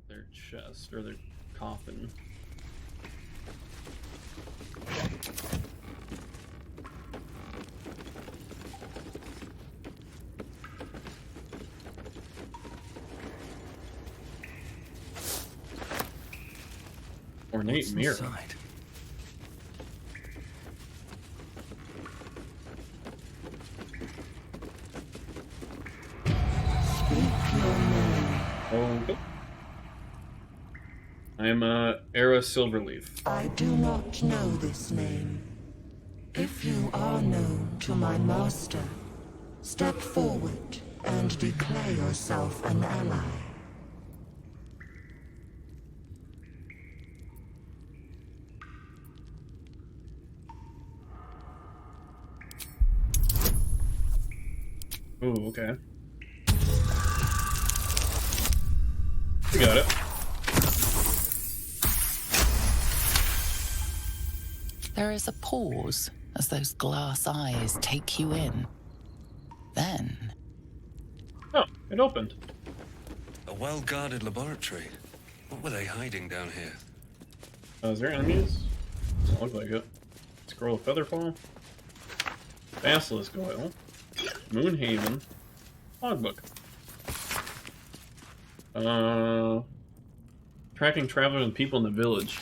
their chest or their coffin. Ornate mirror. Inside? Okay. I am Era Silverleaf. I do not know this name. If you are known to my master, step forward and declare yourself an ally. Ooh, okay. We got it. There is a pause as those glass eyes take you in. Then... Oh, it opened. A well-guarded laboratory. What were they hiding down here? Is there enemies? Doesn't look like it. Scroll of Featherfall. Basilisk Oil. Moonhaven. Logbook. Tracking travelers and people in the village.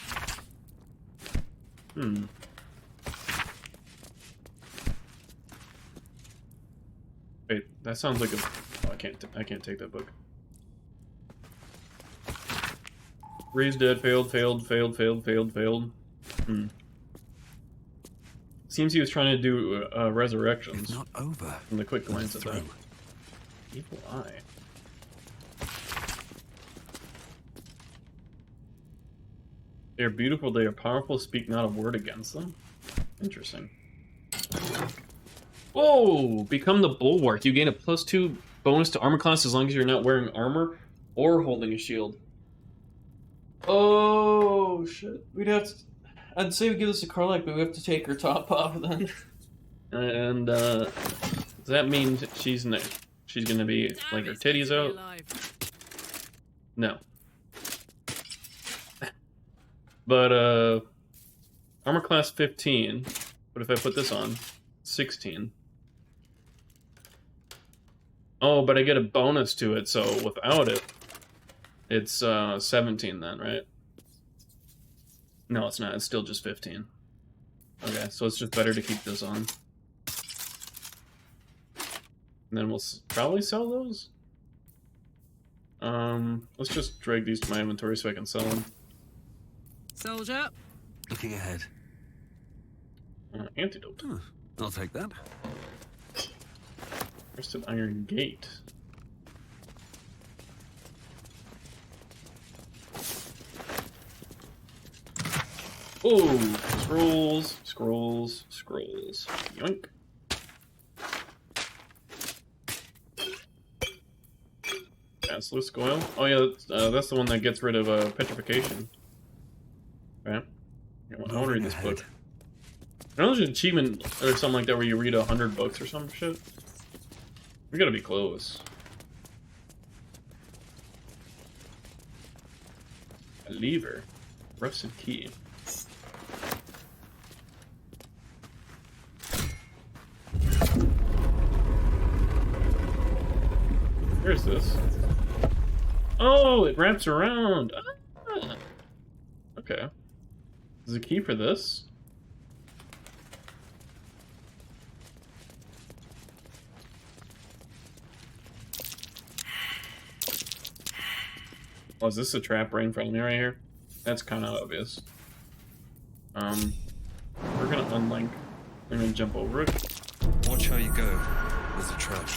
Wait, that sounds like a... Oh, I can't take that book. Raised dead, failed. Seems he was trying to do resurrections. It's not over. From the quick glance at that. Evil eye. They are beautiful, they are powerful, speak not a word against them. Interesting. Whoa! Become the Bulwark. You gain a +2 bonus to armor class as long as you're not wearing armor or holding a shield. Oh, shit. We'd have to... I'd say we give this a Karlach, but we have to take her top off then. And, does that mean she's gonna be, like, her titties out? No. But, armor class 15. But if I put this on, 16. Oh, but I get a bonus to it, so without it, it's 17 then, right? No, it's not. It's still just 15. Okay, so it's just better to keep this on. And then we'll probably sell those? Let's just drag these to my inventory so I can sell them. Soldier. Looking ahead. Antidote. I'll take that. Rusted Iron Gate. Oh, scrolls. Yoink. Basilisk Oil. Oh yeah, that's the one that gets rid of petrification. Right. I want to read this book. I know there's an achievement or something like that where you read 100 books or some shit. We gotta be close. A lever. Rusted key. Where's this? Oh, it wraps around. Ah. Okay. There's a key for this. Oh, is this a trap right in front of me right here? That's kind of obvious. We're gonna unlink. I'm gonna jump over it. Watch how you go. There's a trap.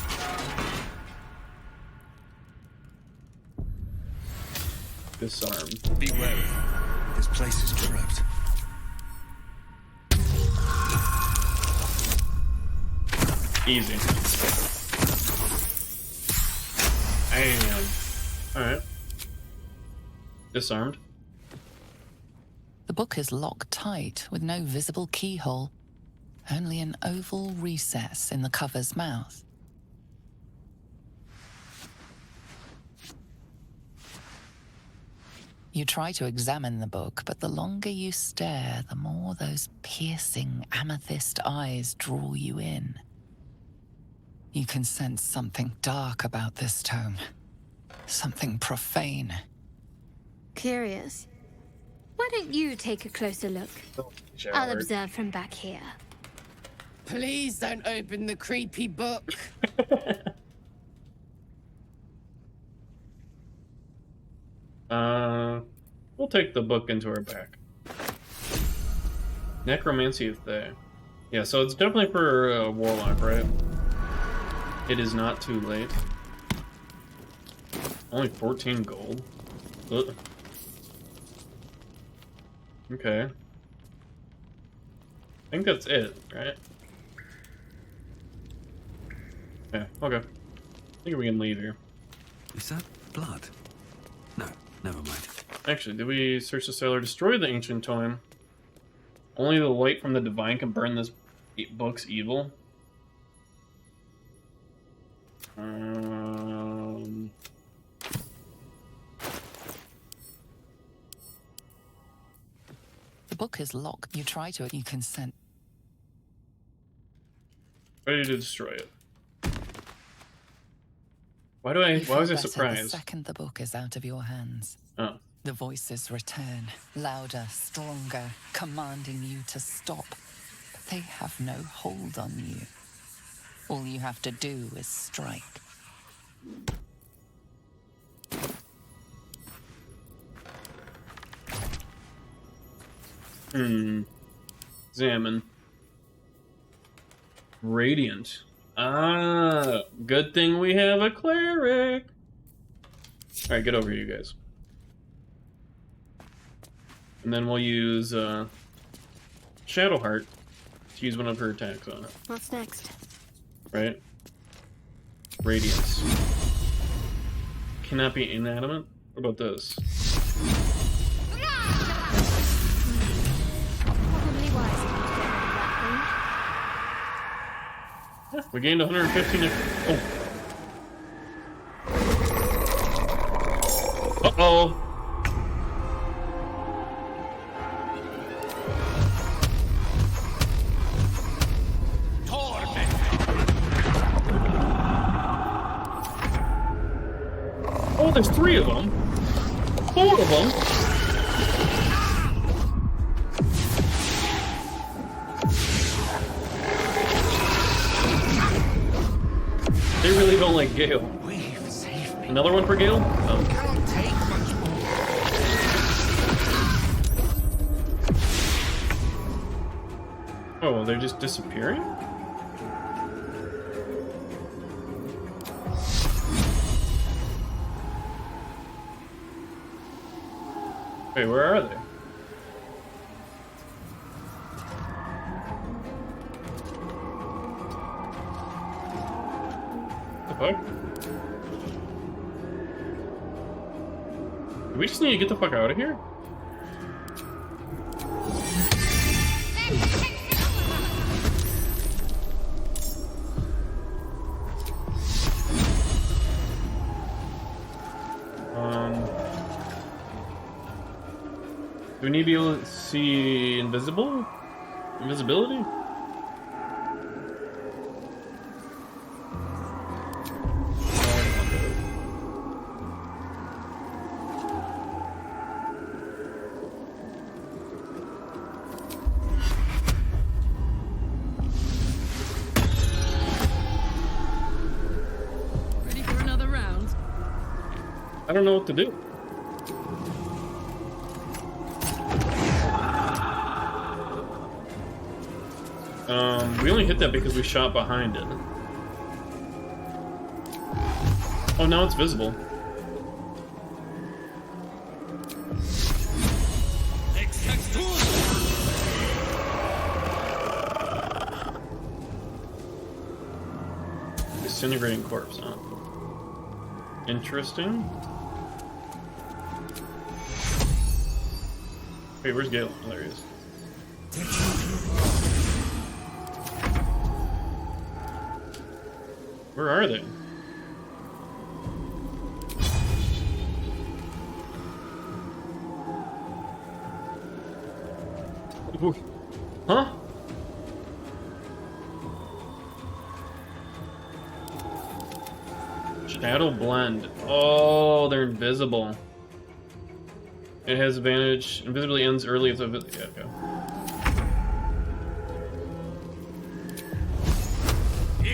Disarm. Be wary. This place is trapped. Easy. Damn. Alright. Disarmed. The book is locked tight with no visible keyhole, only an oval recess in the cover's mouth. You try to examine the book, but the longer you stare, the more those piercing amethyst eyes draw you in. You can sense something dark about this tome. Something profane. Curious. Why don't you take a closer look? I'll observe from back here. Please don't open the creepy book. We'll take the book into our back. Necromancy of Thay. Yeah, so it's definitely for a warlock, right? It is not too late. Only 14 gold. Ugh. Okay. I think that's it, right? Yeah, okay. I think we can leave here. Is that blood? No, never mind. Actually, did we search the cellar? Destroy the ancient tome. Only the light from the divine can burn this book's evil. The book is locked. You try to, you can sense. Ready to destroy it. Why was I The surprised? second the book is out of your hands. Oh. The voices return, louder, stronger, commanding you to stop. But they have no hold on you. All you have to do is strike. Examine. Radiant. Ah, good thing we have a cleric. Alright, get over here, you guys. And then we'll use Shadowheart to use one of her attacks on it. What's next? Right? Radiance. Cannot be inanimate? What about this? Probably wise to get rid of that Yeah, we gained 115. Oh. Uh-oh. Oh, there's 3 of them. 4 of them. They really don't like Gale. We've saved me. Another one for Gale? Oh. Can't take much more. Oh, they're just disappearing? Wait, where are they? The fuck? Do we just need to get the fuck out of here? Do we need to be able to see invisibility? Ready for another round? I don't know what to do. We only hit that because we shot behind it. Oh, now it's visible. Disintegrating corpse, huh? Interesting. Wait, where's Gale? Oh, there he is. Where are they? Ooh. Huh? Shadow blend. Oh, they're invisible. It has advantage. Invisibly ends early if the... Yeah, okay. We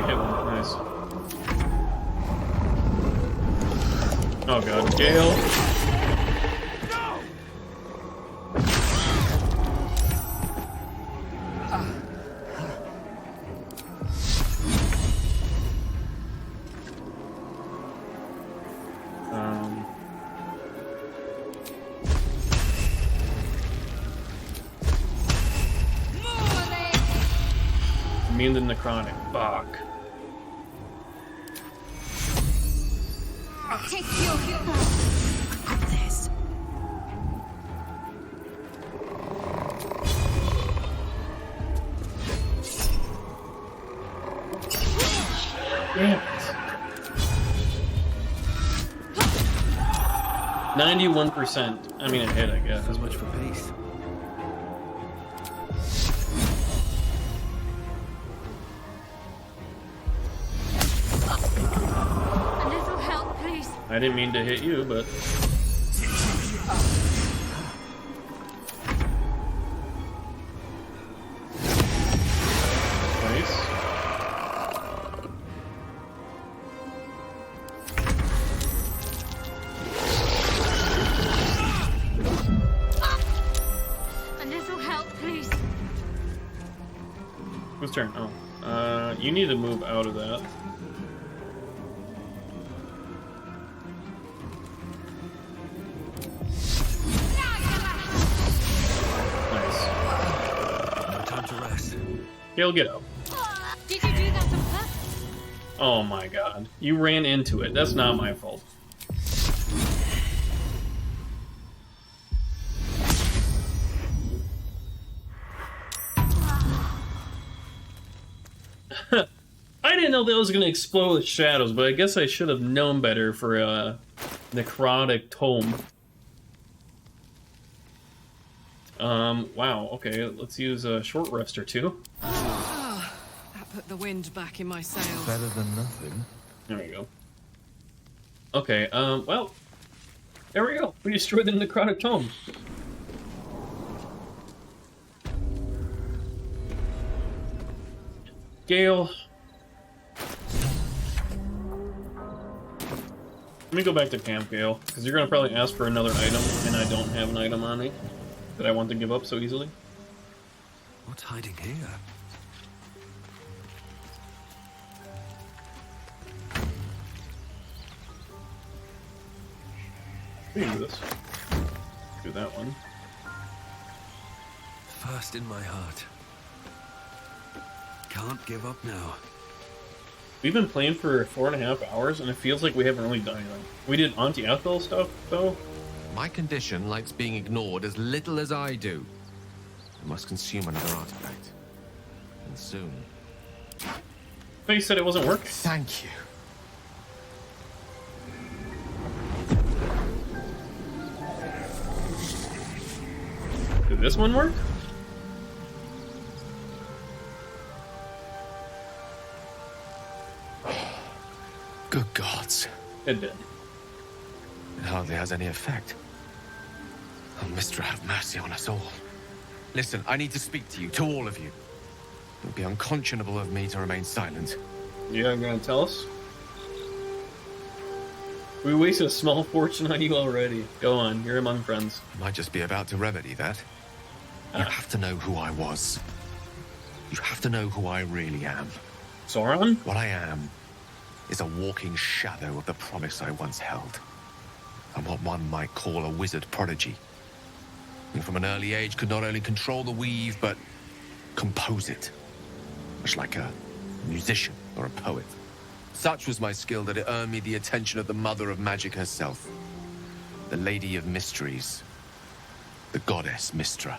hit one. Nice. Oh god. Gale. Immune to necrotic. Fuck. Take your this. Damn it. 91%. I mean, it hit, I guess. As much for peace. A little help, please. I didn't mean to hit you, but... Nice. A little help, please. Whose turn? Oh. You need to move out of that. No time to rest. Gale, get out. Did you do that on purpose? Oh my god. You ran into it. That's not my fault. I didn't know that was going to explode with shadows, but I guess I should have known better for a necrotic tome. Wow, okay, let's use a short rest or two. That put the wind back in my sails. Better than nothing. There we go. Okay, well, there we go. We destroyed the necrotic tome. Gale. Let me go back to camp, Gale, because you're going to probably ask for another item, and I don't have an item on me that I want to give up so easily. What's hiding here? We can do this. Do that one. First in my heart. Can't give up now. We've been playing for 4.5 hours, and it feels like we haven't really done anything. We did anti-alcohol stuff, though. My condition likes being ignored as little as I do. I must consume another artifact. And soon. But you said it wasn't working. Thank you. Did this one work? Good gods. It did. It hardly has any effect. Oh, Mistra, have mercy on us all. Listen, I need to speak to you, to all of you. It would be unconscionable of me to remain silent. You're gonna tell us? We wasted a small fortune on you already. Go on, you're among friends. I might just be about to remedy that. You have to know who I was. You have to know who I really am. Sauron? What I am is a walking shadow of the promise I once held. I'm what one might call a wizard prodigy. Who from an early age could not only control the weave, but compose it. Much like a musician or a poet. Such was my skill that it earned me the attention of the mother of magic herself. The Lady of Mysteries. The goddess Mistra.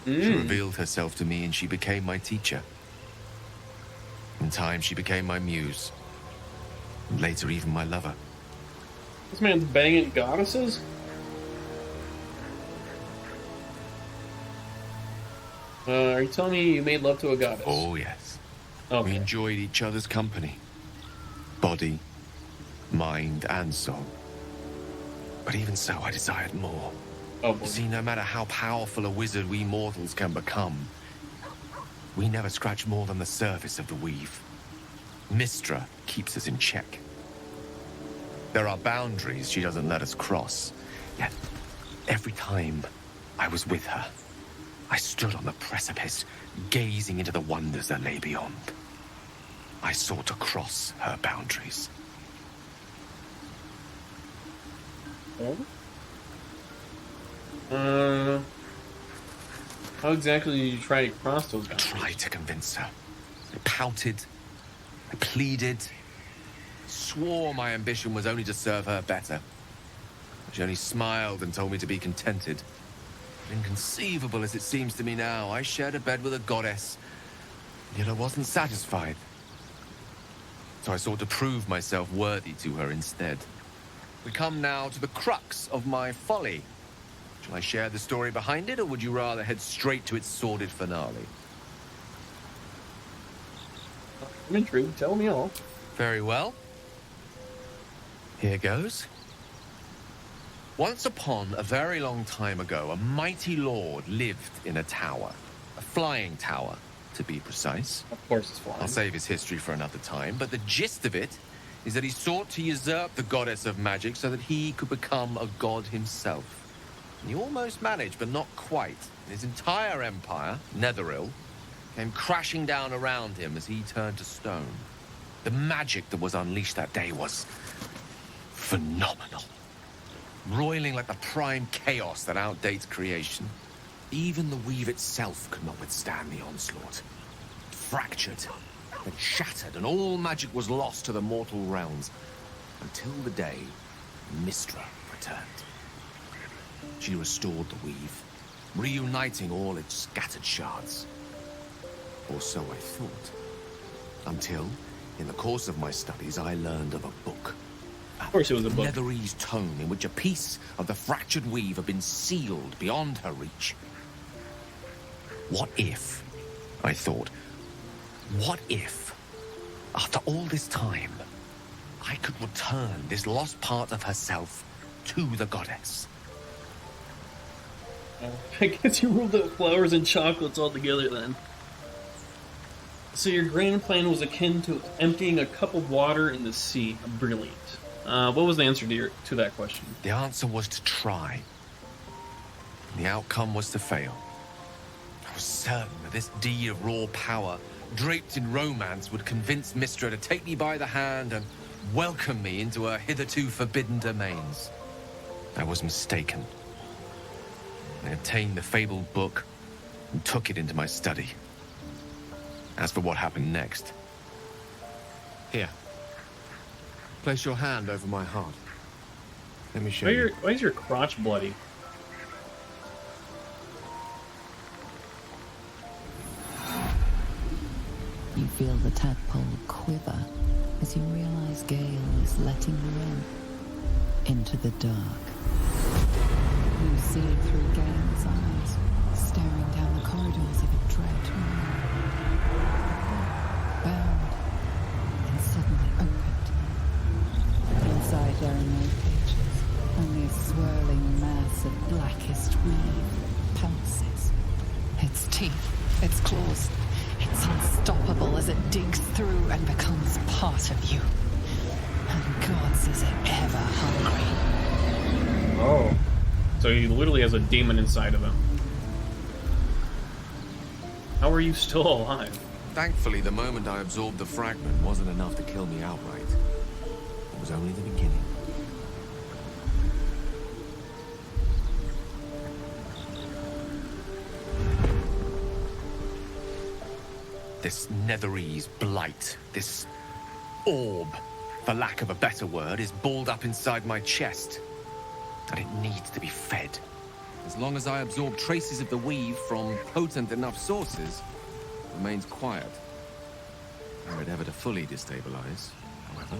She revealed herself to me and she became my teacher. In time, she became my muse. And later, even my lover. This man's banging goddesses? Are you telling me you made love to a goddess? Oh, yes. Okay. We enjoyed each other's company. Body, mind, and soul. But even so, I desired more. Oh, boy. You see, no matter how powerful a wizard we mortals can become, we never scratch more than the surface of the weave. Mystra keeps us in check. There are boundaries she doesn't let us cross. Yet, every time I was with her, I stood on the precipice, gazing into the wonders that lay beyond. I sought to cross her boundaries. How exactly did you try to cross those I boundaries? tried to convince her. I pouted. I pleaded. Swore my ambition was only to serve her better. She only smiled and told me to be contented. Inconceivable as it seems to me now, I shared a bed with a goddess, yet I wasn't satisfied. So I sought to prove myself worthy to her instead. We come now to the crux of my folly. Shall I share the story behind it, or would you rather head straight to its sordid finale? I'm intrigued. Tell me all. Very well. Here goes. Once upon a very long time ago, a mighty lord lived in a tower. A flying tower, to be precise. Of course it's flying. I'll save his history for another time, but the gist of it is that he sought to usurp the goddess of magic so that he could become a god himself. And he almost managed, but not quite. His entire empire, Netheril, came crashing down around him as he turned to stone. The magic that was unleashed that day was phenomenal. Roiling like the prime chaos that outdates creation. Even the weave itself could not withstand the onslaught. Fractured, then shattered, and all magic was lost to the mortal realms. Until the day Mystra returned. She restored the weave, reuniting all its scattered shards. Or so I thought. Until, in the course of my studies, I learned of a book. Of course it was a book. Netherese tome in which a piece of the fractured weave had been sealed beyond her reach. What if, I thought, what if, after all this time, I could return this lost part of herself to the goddess? I guess you ruled out flowers and chocolates altogether then. So your grand plan was akin to emptying a cup of water in the sea. Brilliant. What was the answer to that question? The answer was to try. The outcome was to fail. I was certain that this deed of raw power, draped in romance, would convince Mystra to take me by the hand and welcome me into her hitherto forbidden domains. I was mistaken. I obtained the fabled book and took it into my study. As for what happened next... Here. Place your hand over my heart. Let me show you. Why is your crotch bloody? You feel the tadpole quiver as you realize Gale is letting you into the dark. You see through Gale's eyes, staring down the corridors of a dread room. Bound, and suddenly opened. Inside there are no pages, only a swirling mass of blackest weave, pounces. Its teeth, its claws, it's unstoppable as it digs through and becomes part of you. And gods, is it ever hungry. Oh. So he literally has a demon inside of him. How are you still alive? Thankfully, the moment I absorbed the fragment wasn't enough to kill me outright. It was only the beginning. This Netherese blight, this orb, for lack of a better word, is balled up inside my chest. And it needs to be fed. As long as I absorb traces of the weave from potent enough sources, it remains quiet. Were it ever to fully destabilize, however.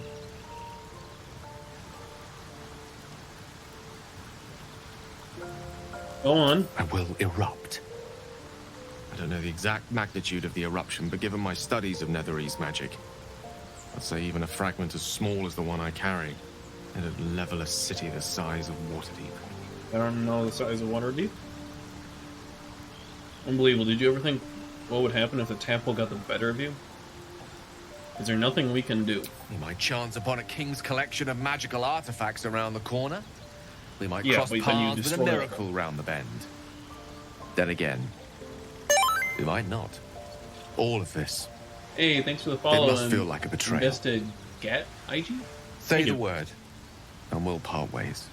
Go on. I will erupt. I don't know the exact magnitude of the eruption, but given my studies of Netherese magic, I'd say even a fragment as small as the one I carry, it'd level a city the size of Waterdeep. I don't know the size of Waterdeep. Unbelievable. Did you ever think what would happen if the tadpole got the better of you? Is there nothing we can do? We might chance upon a king's collection of magical artifacts around the corner. We might Yeah, cross but then you paths with a destroy it. miracle round the bend. Then again, we might not. All of this. Hey, thanks for the follow. It must and feel like a betrayal. Invested get IG? Say Thank the you. word, and we'll part ways.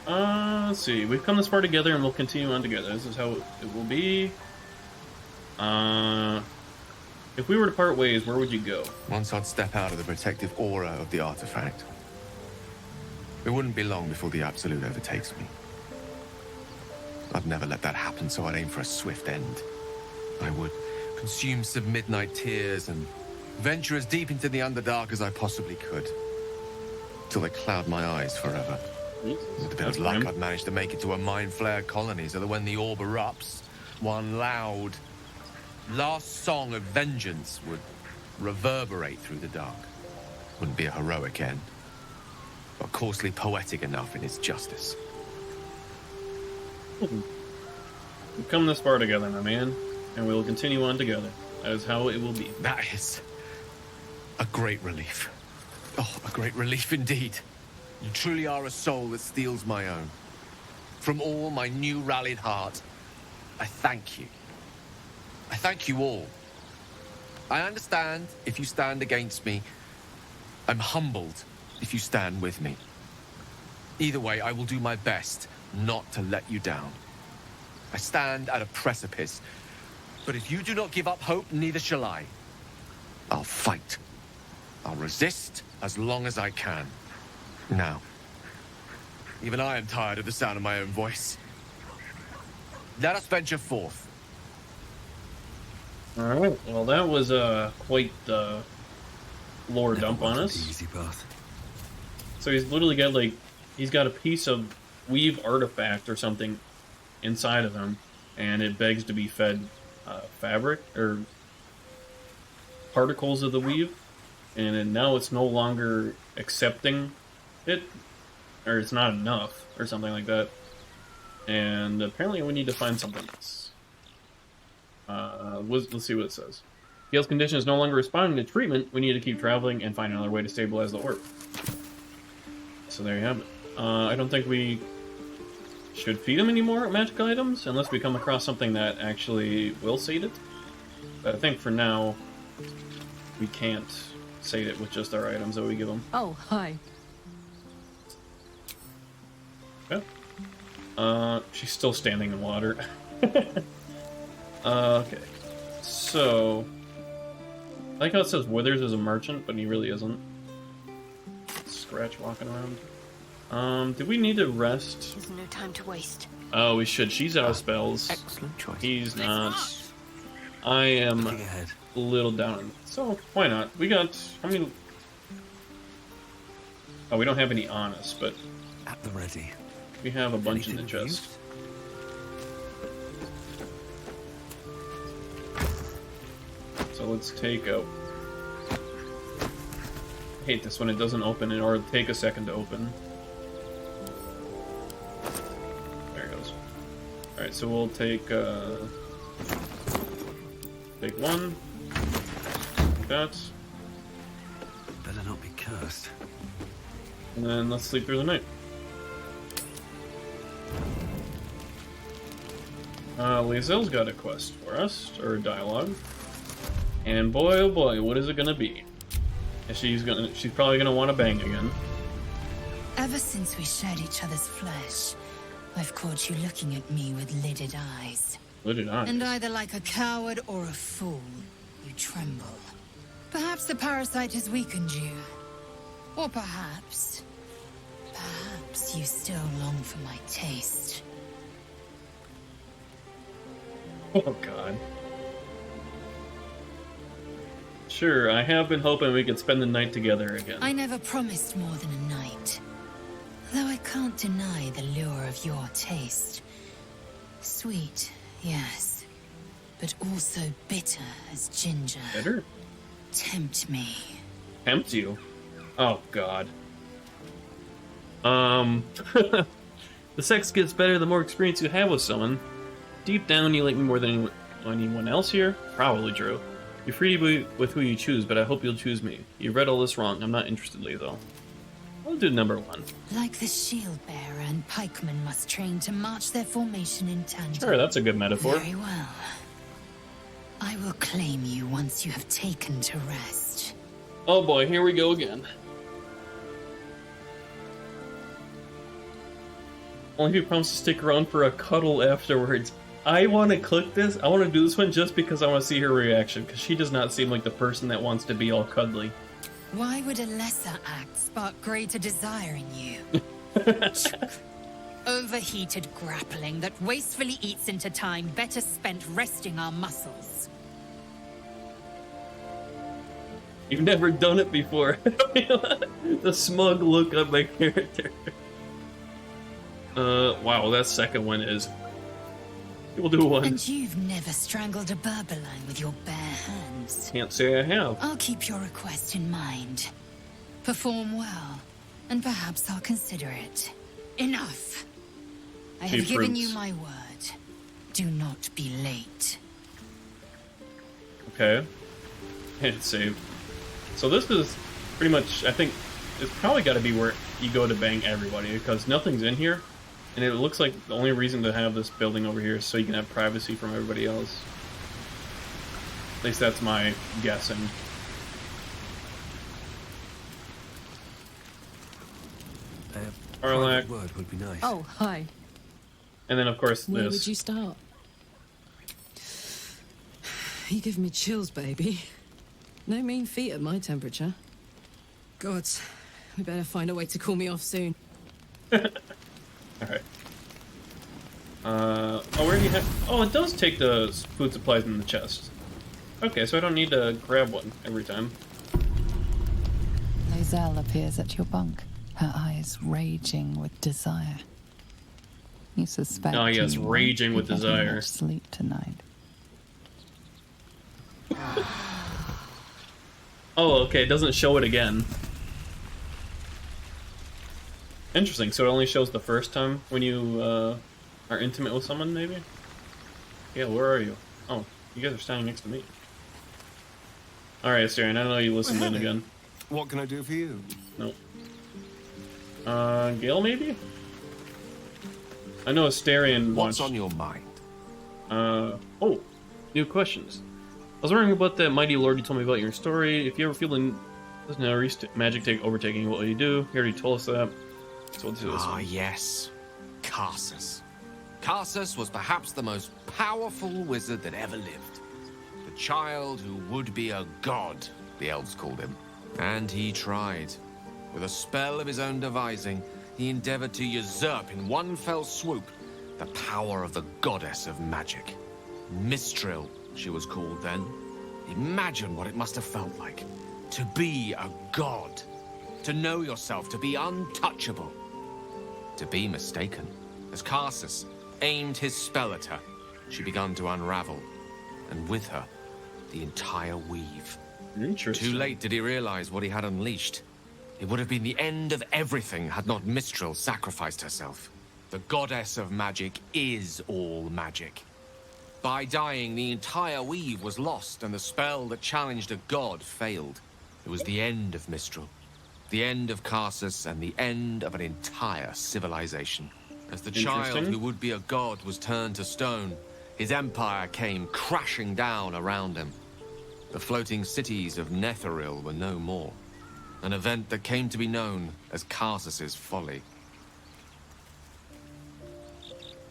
Let's see. We've come this far together and we'll continue on together. This is how it will be. If we were to part ways, where would you go? Once I'd step out of the protective aura of the artifact, it wouldn't be long before the Absolute overtakes me. I'd never let that happen, so I'd aim for a swift end. I would consume some midnight tears and venture as deep into the Underdark as I possibly could, till they cloud my eyes forever. With a bit of luck, I'd manage to make it to a mind flare colony, so that when the orb erupts, one loud, last song of vengeance would reverberate through the dark. Wouldn't be a heroic end, but coarsely poetic enough in its justice. We've come this far together, my man, and we will continue on together. That is how it will be. That is a great relief. Oh, a great relief indeed. You truly are a soul that steals my own. From all my new rallied heart, I thank you. I thank you all. I understand if you stand against me. I'm humbled if you stand with me. Either way, I will do my best not to let you down. I stand at a precipice, but if you do not give up hope, neither shall I. I'll fight. I'll resist as long as I can. Now, even I am tired of the sound of my own voice. Let us venture forth. Alright, well that was quite the lore dump on us. Easy path. So he's literally got he's got a piece of weave artifact or something inside of him, and it begs to be fed fabric or particles of the weave, and now it's no longer accepting it, or it's not enough, or something like that. And apparently we need to find something else. Let's see what it says. Gale's condition is no longer responding to treatment. We need to keep traveling and find another way to stabilize the orb. So there you have it. I don't think we should feed him any more magical items, unless we come across something that actually will sate it. But I think for now, we can't sate it with just our items that we give him. Oh, hi. Okay. She's still standing in water. Okay. So, I like how it says Withers is a merchant, but he really isn't. Scratch walking around. Do we need to rest? There's no time to waste. Oh, we should. She's out of spells. Excellent choice. He's not. I am Looking ahead. a little down. So, why not? We got... How many... Oh, we don't have any on us, but At the ready. we have a bunch in the Anything of chest. use? So let's take a... I hate this when it doesn't open, or take a second to open. There it goes. Alright, so we'll take one. Like that. Better not be cursed. And then let's sleep through the night. Lizelle's got a quest for us, or a dialogue. And boy, oh boy, what is it gonna be? And she's probably gonna want to bang again. Ever since we shared each other's flesh, I've caught you looking at me with lidded eyes. Lidded eyes. And either like a coward or a fool, you tremble. Perhaps the parasite has weakened you. Or perhaps you still long for my taste. Oh god. Sure, I have been hoping we could spend the night together again. I never promised more than a night. Though I can't deny the lure of your taste. Sweet, yes. But also bitter as ginger. Better? Tempt me. Tempt you? Oh, God. The sex gets better the more experience you have with someone. Deep down, you like me more than anyone else here? Probably true. You're free to be with who you choose, but I hope you'll choose me. You read all this wrong. I'm not interested, though. I'll do number 1. Like the shield bearer and pikemen must train to march their formation in tandem. Sure, that's a good metaphor. Very well. I will claim you once you have taken to rest. Oh boy, here we go again. Only if you promise to stick around for a cuddle afterwards. I want to click this. I want to do this one just because I want to see her reaction, because she does not seem like the person that wants to be all cuddly. Why would a lesser act spark greater desire in you? Overheated grappling that wastefully eats into time better spent resting our muscles. You've never done it before. The smug look on my character. Wow, that second one is... We'll do one. And you've never strangled a Berbeline with your bare hands. Can't say I have. I'll keep your request in mind. Perform well, and perhaps I'll consider it. Enough! I have given you my word. Do not be late. Okay. Hit save. So this is pretty much, I think, it's probably got to be where you go to bang everybody, because nothing's in here. And it looks like the only reason to have this building over here is so you can have privacy from everybody else. At least that's my guessing. Arlac. Word would be nice. Oh, hi. And then, of course, Where this. would you start? You give me chills, baby. No mean feat at my temperature. Gods, we better find a way to cool me off soon. Alright. Oh, where do you have... Oh, it does take the food supplies in the chest. Okay, so I don't need to grab one every time. Lozelle appears at your bunk, her eyes raging with desire. You suspect Oh, yes, you raging won't with be getting desire. enough sleep tonight. Oh, okay, it doesn't show it again. Interesting, so it only shows the first time when you are intimate with someone, maybe? Yeah, where are you? Oh, you guys are standing next to me. Alright, Asterion, I know you listened in again. What can I do for you? Nope. Gale, maybe? I know Asterion What's wants... on your mind? Oh, new questions. I was wondering about that mighty lord you told me about in your story. If you ever feel in... Doesn't know magic overtaking, what will you do? You already told us that. So we'll do this one. Yes. Karsus. Karsus was perhaps the most powerful wizard that ever lived. The child who would be a god, the elves called him. And he tried. With a spell of his own devising, he endeavored to usurp in one fell swoop the power of the goddess of magic. Mistril, she was called then. Imagine what it must have felt like. To be a god. To know yourself, to be untouchable. To be mistaken. As Karsus aimed his spell at her, she began to unravel. And with her, the entire weave. Interesting. Too late did he realize what he had unleashed. It would have been the end of everything had not Mistril sacrificed herself. The goddess of magic is all magic. By dying, the entire weave was lost, and the spell that challenged a god failed. It was the end of Mistril. The end of Karsus, and the end of an entire civilization. As the child who would be a god was turned to stone, his empire came crashing down around him. The floating cities of Netheril were no more. An event that came to be known as Karsus's folly.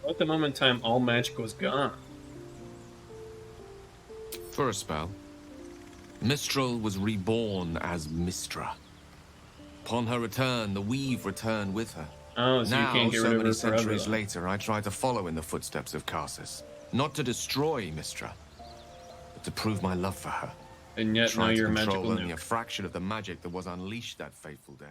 At the moment in time, all magic was gone. For a spell, Mistral was reborn as Mistra. Upon her return, the weave returned with her. Oh, so now, you can't get so rid of many her forever. centuries later, I try to follow in the footsteps of Karsus. Not to destroy Mistra, but to prove my love for her. And yet now Trying to you're a control magical only nuke. a fraction of the magic that was unleashed that fateful day.